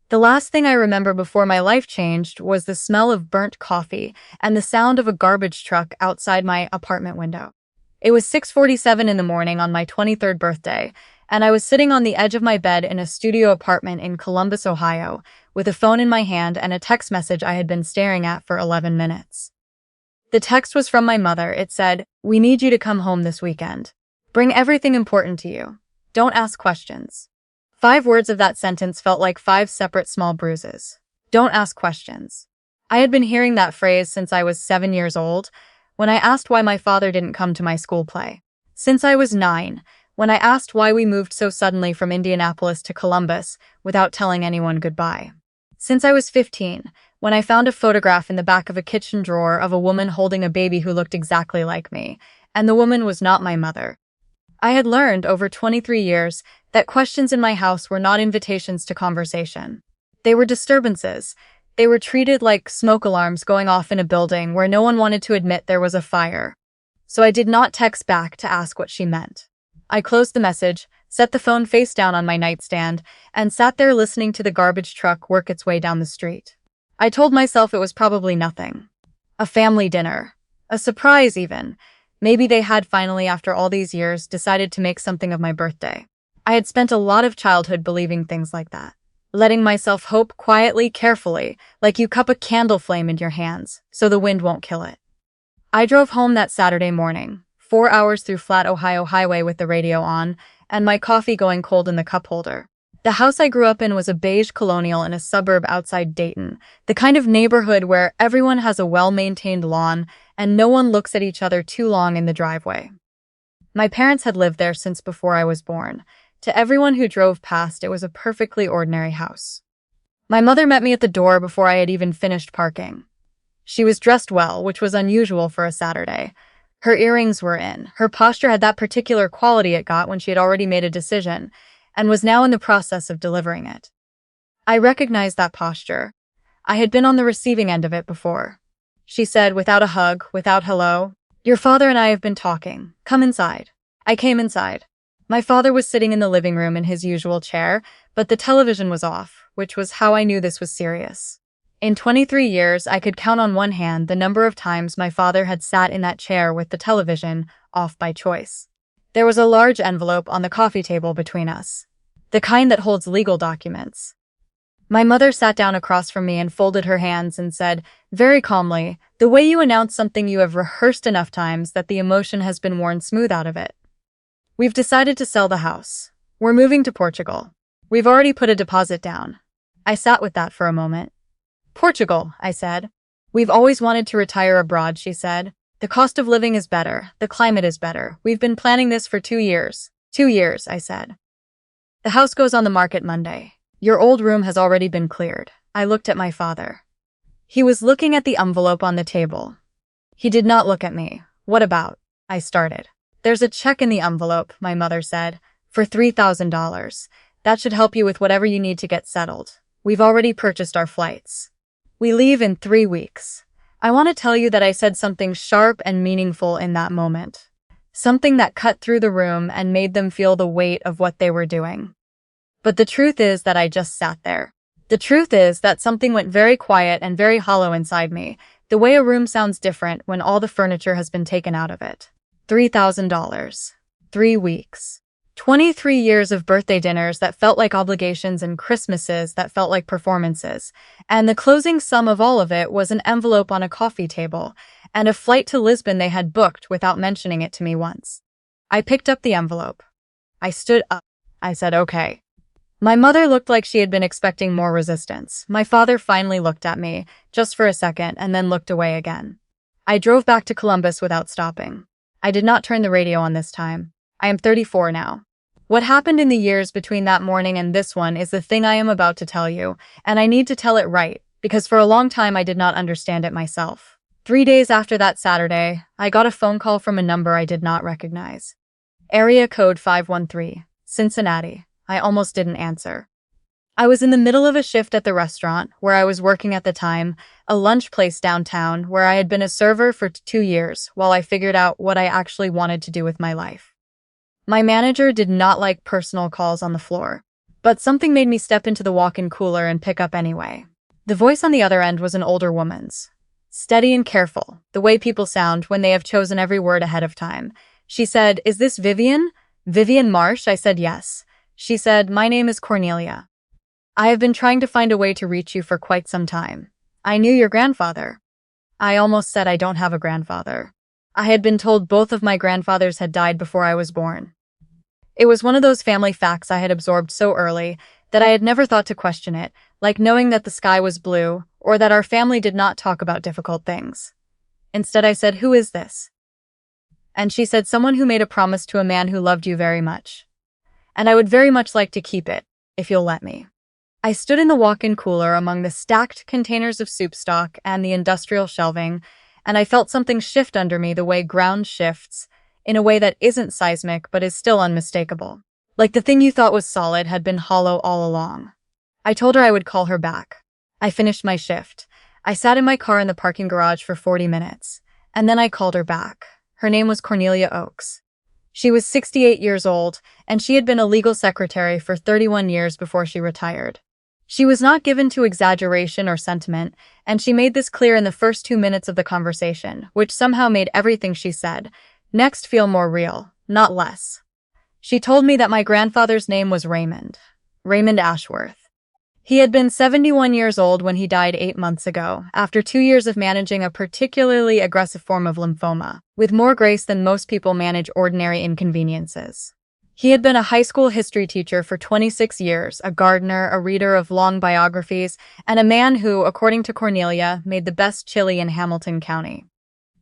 The last thing I remember before my life changed was the smell of burnt coffee and the sound of a garbage truck outside my apartment window. It was 6:47 in the morning on my 23rd birthday, and I was sitting on the edge of my bed in a studio apartment in Columbus, Ohio, with a phone in my hand and a text message I had been staring at for 11 minutes. The text was from my mother. It said, "We need you to come home this weekend. Bring everything important to you. Don't ask questions." 5 words of that sentence felt like 5 separate small bruises. Don't ask questions. I had been hearing that phrase since I was 7 years old, when I asked why my father didn't come to my school play. Since I was 9, when I asked why we moved so suddenly from Indianapolis to Columbus without telling anyone goodbye. Since I was 15, when I found a photograph in the back of a kitchen drawer of a woman holding a baby who looked exactly like me, and the woman was not my mother. I had learned over 23 years that questions in my house were not invitations to conversation. They were disturbances. They were treated like smoke alarms going off in a building where no one wanted to admit there was a fire. So I did not text back to ask what she meant. I closed the message, set the phone face down on my nightstand, and sat there listening to the garbage truck work its way down the street. I told myself it was probably nothing. A family dinner. A surprise even. Maybe they had finally, after all these years, decided to make something of my birthday. I had spent a lot of childhood believing things like that. Letting myself hope quietly, carefully, like you cup a candle flame in your hands, so the wind won't kill it. I drove home that Saturday morning, 4 hours through flat Ohio highway with the radio on, and my coffee going cold in the cup holder. The house I grew up in was a beige colonial in a suburb outside Dayton, the kind of neighborhood where everyone has a well-maintained lawn and no one looks at each other too long in the driveway. My parents had lived there since before I was born. To everyone who drove past, it was a perfectly ordinary house. My mother met me at the door before I had even finished parking. She was dressed well, which was unusual for a Saturday. Her earrings were in. Her posture had that particular quality it got when she had already made a decision, and was now in the process of delivering it. I recognized that posture. I had been on the receiving end of it before. She said, without a hug, without hello, "Your father and I have been talking. Come inside." I came inside. My father was sitting in the living room in his usual chair, but the television was off, which was how I knew this was serious. In 23 years, I could count on one hand the number of times my father had sat in that chair with the television off by choice. There was a large envelope on the coffee table between us, the kind that holds legal documents. My mother sat down across from me and folded her hands and said, very calmly, the way you announce something you have rehearsed enough times that the emotion has been worn smooth out of it. "We've decided to sell the house. We're moving to Portugal. We've already put a deposit down." I sat with that for a moment. "Portugal," I said. "We've always wanted to retire abroad," she said. "The cost of living is better. The climate is better. We've been planning this for 2 years. 2 years, I said. "The house goes on the market Monday. Your old room has already been cleared." I looked at my father. He was looking at the envelope on the table. He did not look at me. "What about?" I started. "There's a check in the envelope," my mother said, "for $3,000. That should help you with whatever you need to get settled. We've already purchased our flights. We leave in 3 weeks. I want to tell you that I said something sharp and meaningful in that moment. Something that cut through the room and made them feel the weight of what they were doing. But the truth is that I just sat there. The truth is that something went very quiet and very hollow inside me, the way a room sounds different when all the furniture has been taken out of it. $3,000. 3 weeks. 23 years of birthday dinners that felt like obligations and Christmases that felt like performances. And the closing sum of all of it was an envelope on a coffee table and a flight to Lisbon they had booked without mentioning it to me once. I picked up the envelope. I stood up. I said, "Okay." My mother looked like she had been expecting more resistance. My father finally looked at me, just for a second, and then looked away again. I drove back to Columbus without stopping. I did not turn the radio on this time. I am 34 now. What happened in the years between that morning and this one is the thing I am about to tell you, and I need to tell it right, because for a long time I did not understand it myself. 3 days after that Saturday, I got a phone call from a number I did not recognize. Area code 513, Cincinnati. I almost didn't answer. I was in the middle of a shift at the restaurant where I was working at the time, a lunch place downtown where I had been a server for 2 years while I figured out what I actually wanted to do with my life. My manager did not like personal calls on the floor, But something made me step into the walk-in cooler and pick up anyway. The voice on the other end was an older woman's. Steady and careful, the way people sound when they have chosen every word ahead of time. She said, "Is this Vivian? Vivian Marsh?" I said yes. She said, "My name is Cornelia. I have been trying to find a way to reach you for quite some time. I knew your grandfather." I almost said I don't have a grandfather. I had been told both of my grandfathers had died before I was born. It was one of those family facts I had absorbed so early that I had never thought to question it, like knowing that the sky was blue or that our family did not talk about difficult things. Instead, I said, "Who is this?" And she said, "Someone who made a promise to a man who loved you very much. And I would very much like to keep it, if you'll let me." I stood in the walk-in cooler among the stacked containers of soup stock and the industrial shelving, and I felt something shift under me the way ground shifts, in a way that isn't seismic but is still unmistakable. Like the thing you thought was solid had been hollow all along. I told her I would call her back. I finished my shift. I sat in my car in the parking garage for 40 minutes, and then I called her back. Her name was Cornelia Oakes. She was 68 years old, and she had been a legal secretary for 31 years before she retired. She was not given to exaggeration or sentiment, and she made this clear in the first 2 minutes of the conversation, which somehow made everything she said next feel more real, not less. She told me that my grandfather's name was Raymond Ashworth. He had been 71 years old when he died 8 months ago, after 2 years of managing a particularly aggressive form of lymphoma, with more grace than most people manage ordinary inconveniences. He had been a high school history teacher for 26 years, a gardener, a reader of long biographies, and a man who, according to Cornelia, made the best chili in Hamilton County.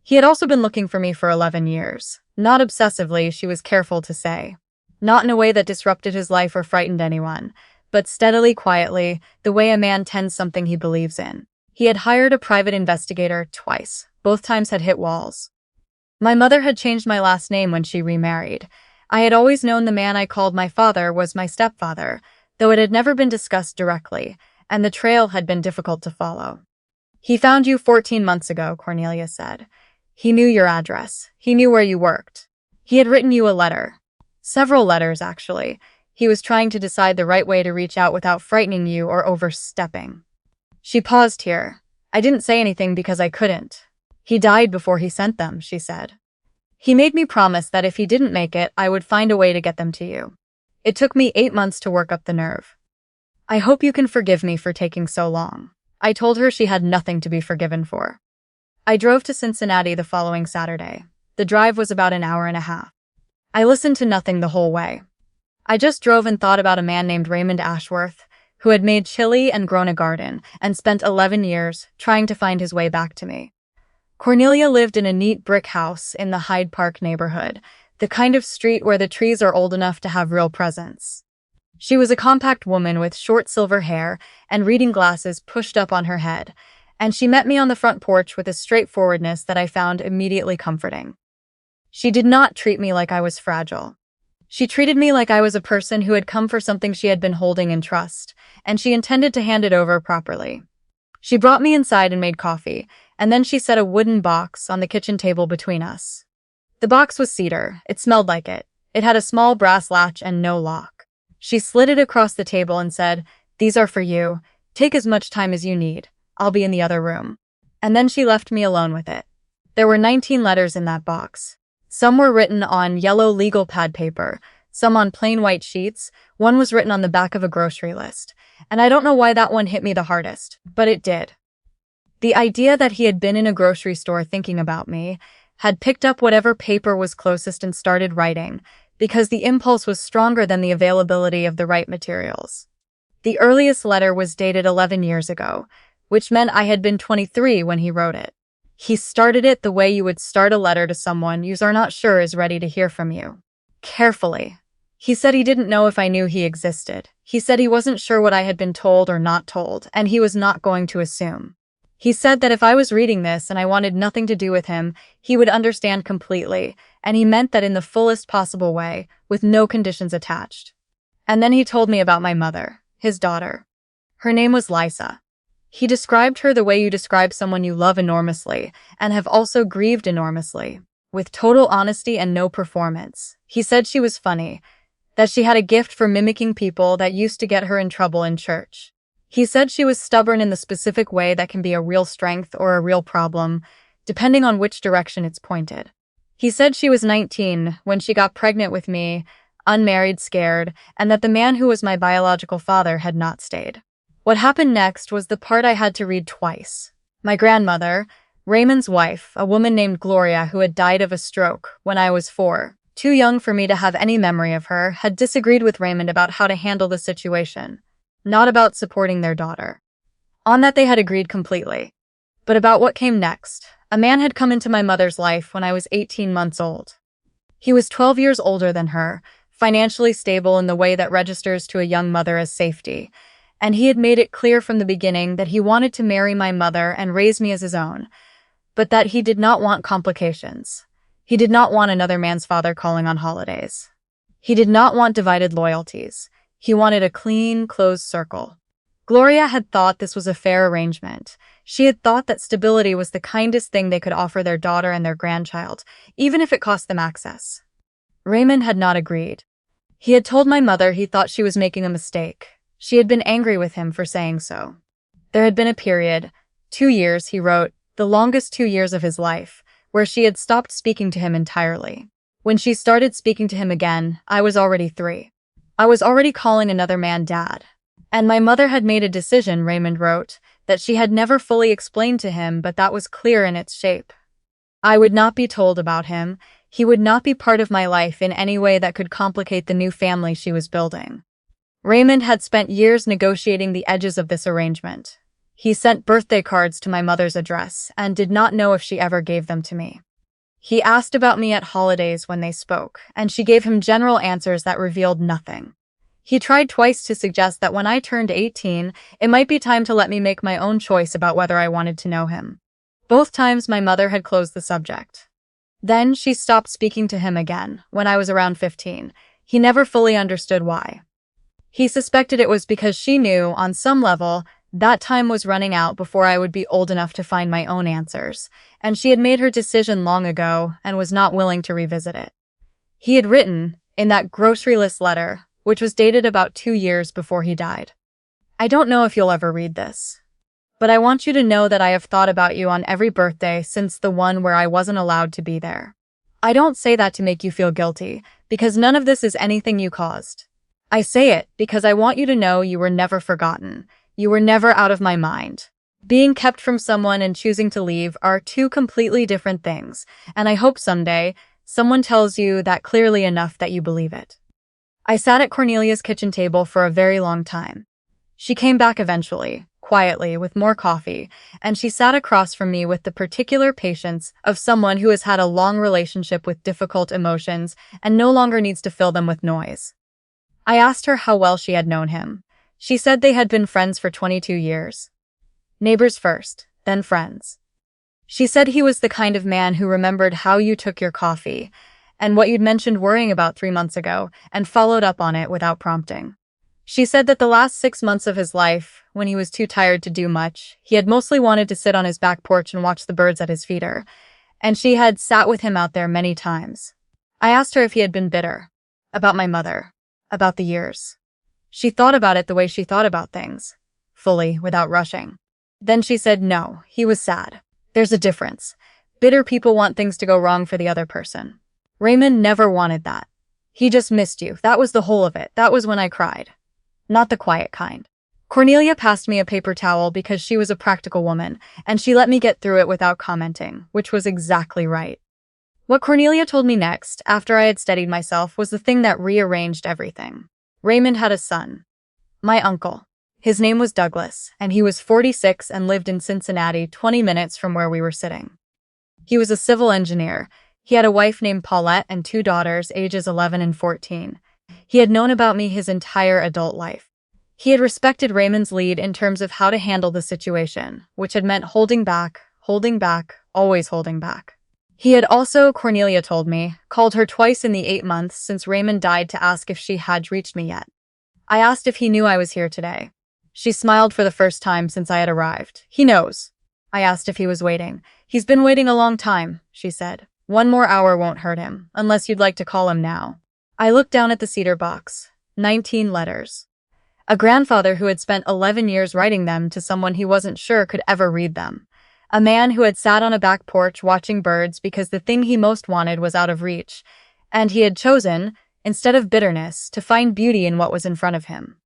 He had also been looking for me for 11 years. Not obsessively, she was careful to say. Not in a way that disrupted his life or frightened anyone, but steadily, quietly, the way a man tends something he believes in. He had hired a private investigator twice. Both times had hit walls. My mother had changed my last name when she remarried. I had always known the man I called my father was my stepfather, though it had never been discussed directly, and the trail had been difficult to follow. "He found you 14 months ago," Cornelia said. "He knew your address. He knew where you worked. He had written you a letter. Several letters, actually. He was trying to decide the right way to reach out without frightening you or overstepping." She paused here. "I didn't say anything because I couldn't. He died before he sent them," she said. "He made me promise that if he didn't make it, I would find a way to get them to you. It took me 8 months to work up the nerve. I hope you can forgive me for taking so long." I told her she had nothing to be forgiven for. I drove to Cincinnati the following Saturday. The drive was about an hour and a half. I listened to nothing the whole way. I just drove and thought about a man named Raymond Ashworth, who had made chili and grown a garden, and spent 11 years trying to find his way back to me. Cornelia lived in a neat brick house in the Hyde Park neighborhood, the kind of street where the trees are old enough to have real presence. She was a compact woman with short silver hair and reading glasses pushed up on her head, and she met me on the front porch with a straightforwardness that I found immediately comforting. She did not treat me like I was fragile. She treated me like I was a person who had come for something she had been holding in trust, and she intended to hand it over properly. She brought me inside and made coffee, and then she set a wooden box on the kitchen table between us. The box was cedar. It smelled like it. It had a small brass latch and no lock. She slid it across the table and said, "These are for you. Take as much time as you need. I'll be in the other room." And then she left me alone with it. There were 19 letters in that box. Some were written on yellow legal pad paper, some on plain white sheets. One was written on the back of a grocery list, and I don't know why that one hit me the hardest, but it did. The idea that he had been in a grocery store thinking about me, had picked up whatever paper was closest and started writing, because the impulse was stronger than the availability of the right materials. The earliest letter was dated 11 years ago, which meant I had been 23 when he wrote it. He started it the way you would start a letter to someone you are not sure is ready to hear from you. Carefully. He said he didn't know if I knew he existed. He said he wasn't sure what I had been told or not told, and he was not going to assume. He said that if I was reading this and I wanted nothing to do with him, he would understand completely, and he meant that in the fullest possible way, with no conditions attached. And then he told me about my mother, his daughter. Her name was Lisa. He described her the way you describe someone you love enormously, and have also grieved enormously, with total honesty and no performance. He said she was funny, that she had a gift for mimicking people that used to get her in trouble in church. He said she was stubborn in the specific way that can be a real strength or a real problem, depending on which direction it's pointed. He said she was 19 when she got pregnant with me, unmarried, scared, and that the man who was my biological father had not stayed. What happened next was the part I had to read twice. My grandmother, Raymond's wife, a woman named Gloria who had died of a stroke when I was 4, too young for me to have any memory of her, had disagreed with Raymond about how to handle the situation, not about supporting their daughter. On that they had agreed completely. But about what came next, a man had come into my mother's life when I was 18 months old. He was 12 years older than her, financially stable in the way that registers to a young mother as safety, and he had made it clear from the beginning that he wanted to marry my mother and raise me as his own, but that he did not want complications. He did not want another man's father calling on holidays. He did not want divided loyalties. He wanted a clean, closed circle. Gloria had thought this was a fair arrangement. She had thought that stability was the kindest thing they could offer their daughter and their grandchild, even if it cost them access. Raymond had not agreed. He had told my mother he thought she was making a mistake. She had been angry with him for saying so. There had been a period, 2 years, he wrote, the longest 2 years of his life, where she had stopped speaking to him entirely. When she started speaking to him again, I was already 3. I was already calling another man dad. And my mother had made a decision, Raymond wrote, that she had never fully explained to him, but that was clear in its shape. I would not be told about him. He would not be part of my life in any way that could complicate the new family she was building. Raymond had spent years negotiating the edges of this arrangement. He sent birthday cards to my mother's address and did not know if she ever gave them to me. He asked about me at holidays when they spoke, and she gave him general answers that revealed nothing. He tried twice to suggest that when I turned 18, it might be time to let me make my own choice about whether I wanted to know him. Both times my mother had closed the subject. Then she stopped speaking to him again, when I was around 15. He never fully understood why. He suspected it was because she knew, on some level, that time was running out before I would be old enough to find my own answers, and she had made her decision long ago and was not willing to revisit it. He had written, in that grocery list letter, which was dated about 2 years before he died. I don't know if you'll ever read this, but I want you to know that I have thought about you on every birthday since the one where I wasn't allowed to be there. I don't say that to make you feel guilty, because none of this is anything you caused. I say it because I want you to know you were never forgotten. You were never out of my mind. Being kept from someone and choosing to leave are 2 completely different things, and I hope someday someone tells you that clearly enough that you believe it. I sat at Cornelia's kitchen table for a very long time. She came back eventually, quietly, with more coffee, and she sat across from me with the particular patience of someone who has had a long relationship with difficult emotions and no longer needs to fill them with noise. I asked her how well she had known him. She said they had been friends for 22 years. Neighbors first, then friends. She said he was the kind of man who remembered how you took your coffee, and what you'd mentioned worrying about 3 months ago, and followed up on it without prompting. She said that the last 6 months of his life, when he was too tired to do much, he had mostly wanted to sit on his back porch and watch the birds at his feeder, and she had sat with him out there many times. I asked her if he had been bitter, about my mother, about the years. She thought about it the way she thought about things, fully, without rushing. Then she said no, he was sad. There's a difference. Bitter people want things to go wrong for the other person. Raymond never wanted that. He just missed you. That was the whole of it. That was when I cried. Not the quiet kind. Cornelia passed me a paper towel because she was a practical woman, and she let me get through it without commenting, which was exactly right. What Cornelia told me next, after I had steadied myself, was the thing that rearranged everything. Raymond had a son. My uncle. His name was Douglas, and he was 46 and lived in Cincinnati, 20 minutes from where we were sitting. He was a civil engineer. He had a wife named Paulette and 2 daughters, ages 11 and 14. He had known about me his entire adult life. He had respected Raymond's lead in terms of how to handle the situation, which had meant holding back, always holding back. He had also, Cornelia told me, called her twice in the 8 months since Raymond died to ask if she had reached me yet. I asked if he knew I was here today. She smiled for the first time since I had arrived. He knows. I asked if he was waiting. He's been waiting a long time, she said. 1 more hour won't hurt him, unless you'd like to call him now. I looked down at the cedar box. 19 letters. A grandfather who had spent 11 years writing them to someone he wasn't sure could ever read them. A man who had sat on a back porch watching birds because the thing he most wanted was out of reach, and he had chosen, instead of bitterness, to find beauty in what was in front of him.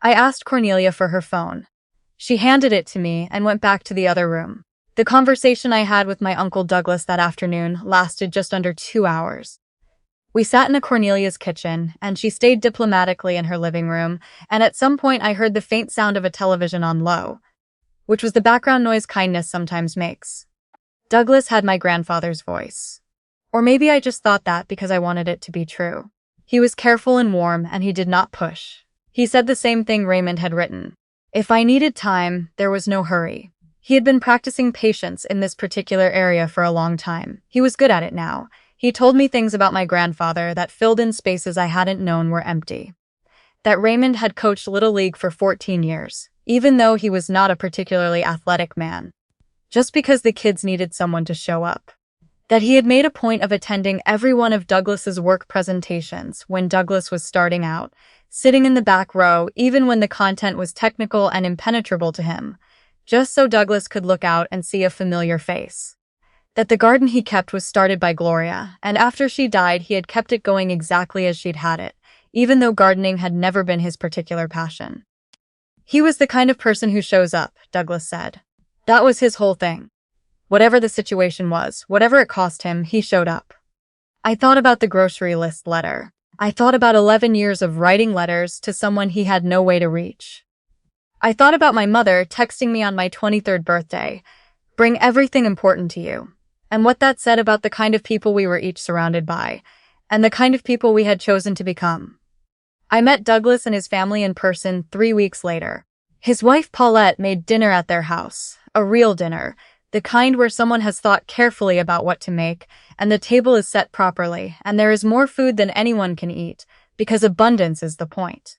I asked Cornelia for her phone. She handed it to me and went back to the other room. The conversation I had with my Uncle Douglas that afternoon lasted just under 2 hours. We sat in Cornelia's kitchen, and she stayed diplomatically in her living room, and at some point I heard the faint sound of a television on low, which was the background noise kindness sometimes makes. Douglas had my grandfather's voice. Or maybe I just thought that because I wanted it to be true. He was careful and warm, and he did not push. He said the same thing Raymond had written. If I needed time, there was no hurry. He had been practicing patience in this particular area for a long time. He was good at it now. He told me things about my grandfather that filled in spaces I hadn't known were empty. That Raymond had coached Little League for 14 years, even though he was not a particularly athletic man. Just because the kids needed someone to show up. That he had made a point of attending every one of Douglas's work presentations when Douglas was starting out, sitting in the back row even when the content was technical and impenetrable to him, just so Douglas could look out and see a familiar face. That the garden he kept was started by Gloria, and after she died he had kept it going exactly as she'd had it, even though gardening had never been his particular passion. He was the kind of person who shows up, Douglas said. That was his whole thing. Whatever the situation was, whatever it cost him, he showed up. I thought about the grocery list letter. I thought about 11 years of writing letters to someone he had no way to reach. I thought about my mother texting me on my 23rd birthday, "Bring everything important to you," and what that said about the kind of people we were each surrounded by, and the kind of people we had chosen to become. I met Douglas and his family in person 3 weeks later. His wife Paulette made dinner at their house, a real dinner, the kind where someone has thought carefully about what to make, and the table is set properly, and there is more food than anyone can eat, because abundance is the point.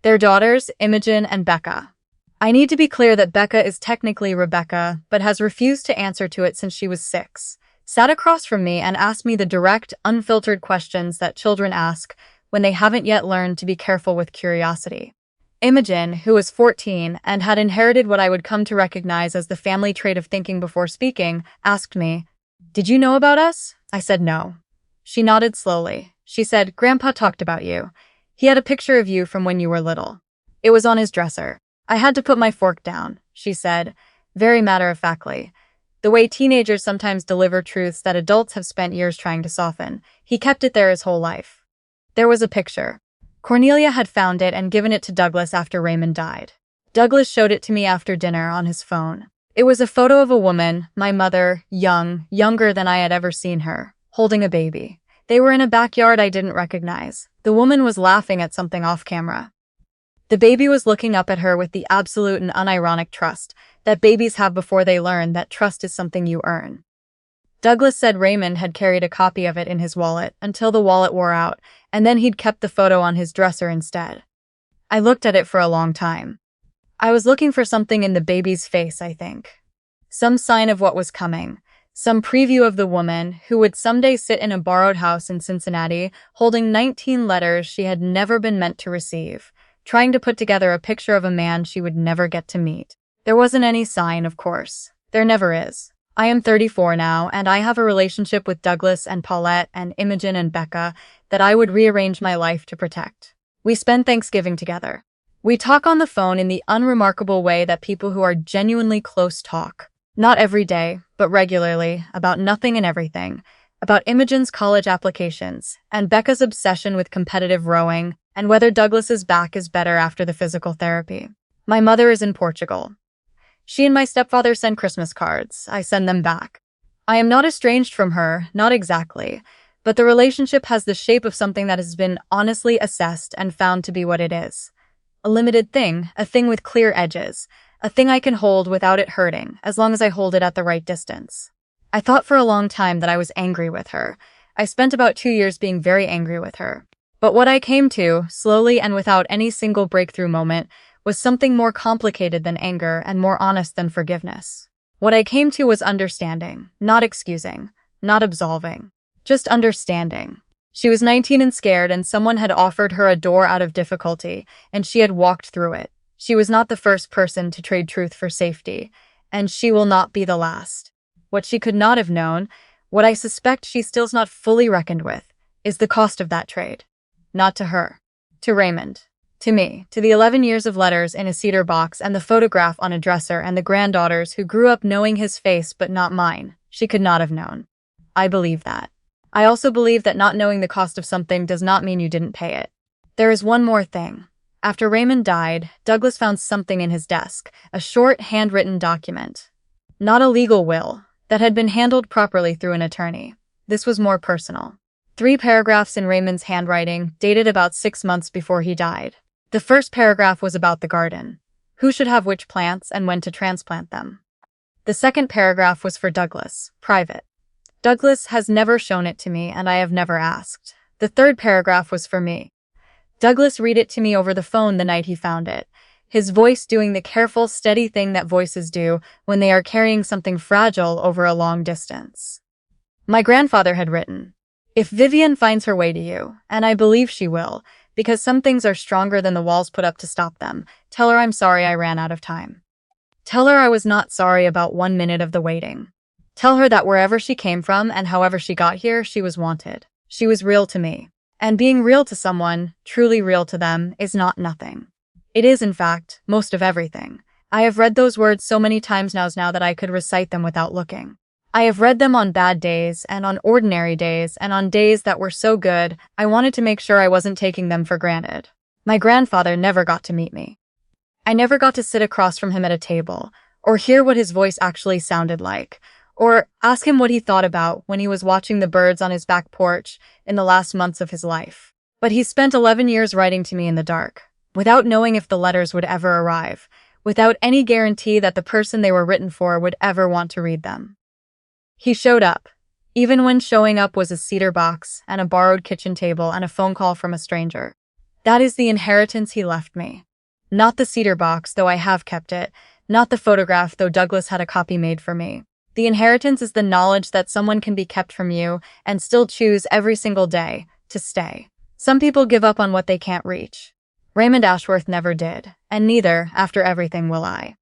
Their daughters, Imogen and Becca. I need to be clear that Becca is technically Rebecca, but has refused to answer to it since she was 6, sat across from me and asked me the direct, unfiltered questions that children ask when they haven't yet learned to be careful with curiosity. Imogen, who was 14 and had inherited what I would come to recognize as the family trait of thinking before speaking, asked me, "Did you know about us?" I said no. She nodded slowly. She said, "Grandpa talked about you. He had a picture of you from when you were little. It was on his dresser." I had to put my fork down, she said, very matter-of-factly. The way teenagers sometimes deliver truths that adults have spent years trying to soften. He kept it there his whole life. There was a picture. Cornelia had found it and given it to Douglas after Raymond died. Douglas showed it to me after dinner on his phone. It was a photo of a woman, my mother, younger than I had ever seen her, holding a baby. They were in a backyard I didn't recognize. The woman was laughing at something off camera. The baby was looking up at her with the absolute and unironic trust that babies have before they learn that trust is something you earn. Douglas said Raymond had carried a copy of it in his wallet until the wallet wore out, and then he'd kept the photo on his dresser instead. I looked at it for a long time. I was looking for something in the baby's face, I think. Some sign of what was coming. Some preview of the woman who would someday sit in a borrowed house in Cincinnati, holding 19 letters she had never been meant to receive, trying to put together a picture of a man she would never get to meet. There wasn't any sign, of course. There never is. I am 34 now, and I have a relationship with Douglas and Paulette and Imogen and Becca that I would rearrange my life to protect. We spend Thanksgiving together. We talk on the phone in the unremarkable way that people who are genuinely close talk. Not every day, but regularly, about nothing and everything. About Imogen's college applications, and Becca's obsession with competitive rowing, and whether Douglas's back is better after the physical therapy. My mother is in Portugal. She and my stepfather send Christmas cards. I send them back. I am not estranged from her, not exactly, but the relationship has the shape of something that has been honestly assessed and found to be what it is. A limited thing, a thing with clear edges, a thing I can hold without it hurting, as long as I hold it at the right distance. I thought for a long time that I was angry with her. I spent about 2 years being very angry with her. But what I came to, slowly and without any single breakthrough moment, was something more complicated than anger and more honest than forgiveness. What I came to was understanding, not excusing, not absolving, just understanding. She was 19 and scared, and someone had offered her a door out of difficulty, and she had walked through it. She was not the first person to trade truth for safety, and she will not be the last. What she could not have known, what I suspect she still's not fully reckoned with, is the cost of that trade. Not to her. To Raymond. To me. To the 11 years of letters in a cedar box and the photograph on a dresser and the granddaughters who grew up knowing his face but not mine. She could not have known. I believe that. I also believe that not knowing the cost of something does not mean you didn't pay it. There is one more thing. After Raymond died, Douglas found something in his desk, a short, handwritten document. Not a legal will, that had been handled properly through an attorney. This was more personal. 3 paragraphs in Raymond's handwriting, dated about 6 months before he died. The first paragraph was about the garden. Who should have which plants and when to transplant them. The second paragraph was for Douglas, private. Douglas has never shown it to me, and I have never asked. The third paragraph was for me. Douglas read it to me over the phone the night he found it, his voice doing the careful, steady thing that voices do when they are carrying something fragile over a long distance. My grandfather had written, "If Vivian finds her way to you, and I believe she will, because some things are stronger than the walls put up to stop them, tell her I'm sorry I ran out of time. Tell her I was not sorry about 1 minute of the waiting. Tell her that wherever she came from and however she got here, she was wanted. She was real to me. And being real to someone, truly real to them, is not nothing. It is, in fact, most of everything. I have read those words so many times now that I could recite them without looking. I have read them on bad days, and on ordinary days, and on days that were so good, I wanted to make sure I wasn't taking them for granted. My grandfather never got to meet me. I never got to sit across from him at a table, or hear what his voice actually sounded like, or ask him what he thought about when he was watching the birds on his back porch in the last months of his life. But he spent 11 years writing to me in the dark, without knowing if the letters would ever arrive, without any guarantee that the person they were written for would ever want to read them. He showed up, even when showing up was a cedar box and a borrowed kitchen table and a phone call from a stranger. That is the inheritance he left me. Not the cedar box, though I have kept it, not the photograph, though Douglas had a copy made for me. The inheritance is the knowledge that someone can be kept from you and still choose every single day to stay. Some people give up on what they can't reach. Raymond Ashworth never did, and neither, after everything, will I.